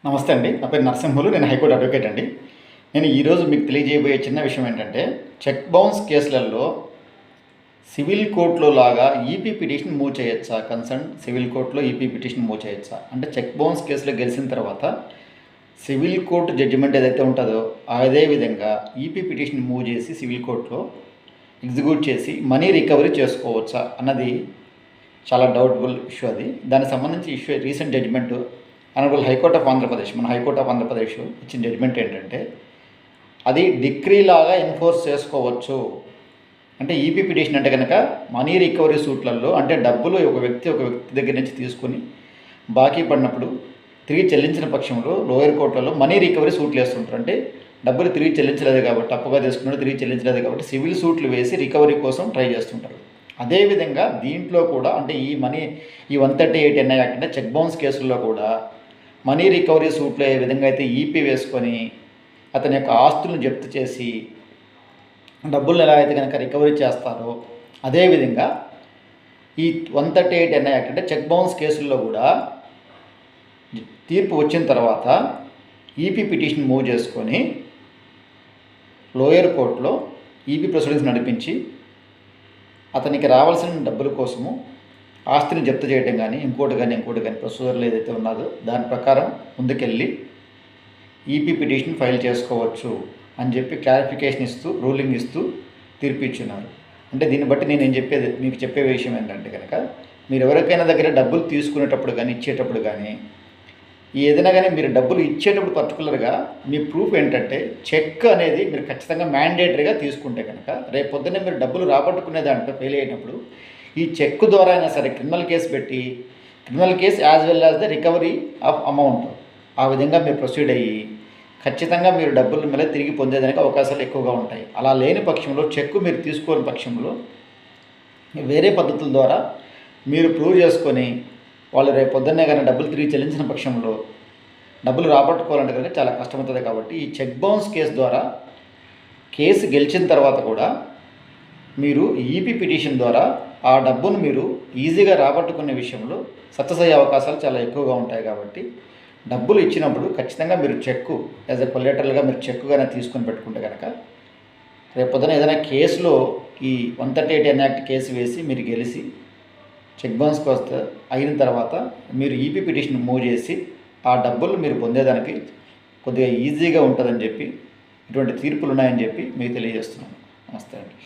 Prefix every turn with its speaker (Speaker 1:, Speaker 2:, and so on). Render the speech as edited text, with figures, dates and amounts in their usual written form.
Speaker 1: నమస్తే అండి. నా పేరు నరసింహులు. నేను హైకోర్టు అడ్వకేట్ అండి. నేను ఈరోజు మీకు తెలియజేయబోయే చిన్న విషయం ఏంటంటే, చెక్ బౌన్స్ కేసులలో సివిల్ కోర్టులో లాగా ఈపీ పిటిషన్ మూవ్ చేయొచ్చా? కన్సర్న్ సివిల్ కోర్టులో ఈపీ పిటిషన్ మూవ్ చేయొచ్చా? అంటే చెక్ బౌన్స్ కేసులో గెలిచిన తర్వాత సివిల్ కోర్టు జడ్జిమెంట్ ఏదైతే ఉంటుందో అదే విధంగా ఈపీ పిటిషన్ మూవ్ చేసి సివిల్ కోర్టులో ఎగ్జిక్యూట్ చేసి మనీ రికవరీ చేసుకోవచ్చా అన్నది చాలా డౌట్ఫుల్ ఇష్యూ. అది దానికి సంబంధించి issue recent judgement honourable high court of Andhra Pradesh, మన హైకోర్ట్ ఆఫ్ ఆంధ్రప్రదేశ్ ఇచ్చిన జడ్జిమెంట్ ఏంటంటే, అది డిక్రీ లాగా ఎన్ఫోర్స్ చేసుకోవచ్చు. అంటే ఈపీ పిటిషన్ అంటే కనుక మనీ రికవరీ సూట్లలో, అంటే డబ్బులు ఒక వ్యక్తి దగ్గర నుంచి తీసుకుని బాకీ పడినప్పుడు తిరిగి చెల్లించిన పక్షంలో లోయర్ కోర్టులలో మనీ రికవరీ సూట్లు వేస్తుంటారు. అంటే డబ్బులు తిరిగి చెల్లించలేదు కాబట్టి, తప్పుగా తీసుకున్నాడు తిరిగి చెల్లించలేదు కాబట్టి సివిల్ సూట్లు వేసి రికవరీ కోసం ట్రై చేస్తుంటారు. అదేవిధంగా దీంట్లో కూడా అంటే ఈ 138 NI యాక్ట్ అంటే చెక్ బౌన్స్ కేసుల్లో కూడా మనీ రికవరీ సూట్లో ఏ విధంగా అయితే ఈపీ వేసుకొని అతని యొక్క ఆస్తులను జప్తు చేసి డబ్బులను ఎలా అయితే కనుక రికవరీ చేస్తారో, అదేవిధంగా ఈ 138 NI యాక్ట్ అంటే చెక్ బౌన్స్ కేసుల్లో కూడా తీర్పు వచ్చిన తర్వాత ఈపీ పిటిషన్ మూవ్ చేసుకొని లోయర్ కోర్టులో ఈపీ ప్రొసీడింగ్స్ నడిపించి అతనికి రావాల్సిన డబ్బుల కోసము ఆస్తిని జప్తు చేయడం కానీ ఇంకోటి కానీ ప్రొసీజర్లు ఏదైతే ఉన్నదో దాని ప్రకారం ముందుకెళ్ళి ఈపీ పిటిషన్ ఫైల్ చేసుకోవచ్చు అని చెప్పి క్లారిఫికేషన్ ఇస్తూ రూలింగ్ ఇస్తూ తీర్పు ఇచ్చున్నారు. అంటే దీన్ని బట్టి నేను మీకు చెప్పే విషయం ఏంటంటే కనుక, మీరు ఎవరికైనా దగ్గర డబ్బులు తీసుకునేటప్పుడు కానీ ఇచ్చేటప్పుడు కానీ ఏదైనా కానీ మీరు డబ్బులు ఇచ్చేటప్పుడు పర్టికులర్గా మీ ప్రూఫ్ ఏంటంటే చెక్ అనేది మీరు ఖచ్చితంగా మ్యాండేటరీగా తీసుకుంటే కనుక రేపు పొద్దున్నే మీరు డబ్బులు రాబట్టుకునే దాంట్లో ఫెయిల్ అయినప్పుడు ఈ చెక్ ద్వారా అయినా సరే క్రిమినల్ కేసు పెట్టి criminal case as well as the recovery of amount ఆ విధంగా మీరు ప్రొసీడ్ అయ్యి ఖచ్చితంగా మీరు డబ్బుల మీద తిరిగి పొందేదానికి అవకాశాలు ఎక్కువగా ఉంటాయి. అలా లేని పక్షంలో చెక్కు మీరు తీసుకోని పక్షంలో వేరే పద్ధతుల ద్వారా మీరు ప్రూవ్ చేసుకొని వాళ్ళు రేపు పొద్దున్నే కానీ డబ్బులు తిరిగి చెల్లించిన పక్షంలో డబ్బులు రాబట్టుకోవాలంటే కనుక చాలా కష్టమవుతుంది. కాబట్టి ఈ చెక్ బౌన్స్ కేసు ద్వారా కేసు గెలిచిన తర్వాత కూడా మీరు ఈపీ పిటిషన్ ద్వారా ఆ డబ్బును మీరు ఈజీగా రాబట్టుకునే విషయంలో సక్సెస్ అయ్యే అవకాశాలు చాలా ఎక్కువగా ఉంటాయి. కాబట్టి డబ్బులు ఇచ్చినప్పుడు ఖచ్చితంగా మీరు చెక్కు యాజ్ ఎ కొలేటరల్గా మీరు చెక్కుగానే తీసుకొని పెట్టుకుంటే కనుక రేపు పొద్దున ఏదైనా కేసులో ఈ 138 NI యాక్ట్ కేసు వేసి మీరు గెలిచి చెక్ బౌన్స్కి వస్తే అయిన తర్వాత మీరు ఈపీ పిటిషన్ మూవ్ చేసి ఆ డబ్బులు మీరు పొందేదానికి కొద్దిగా ఈజీగా ఉంటుందని చెప్పి ఇటువంటి తీర్పులు ఉన్నాయని చెప్పి మీకు తెలియజేస్తున్నాను. నమస్తే అండి.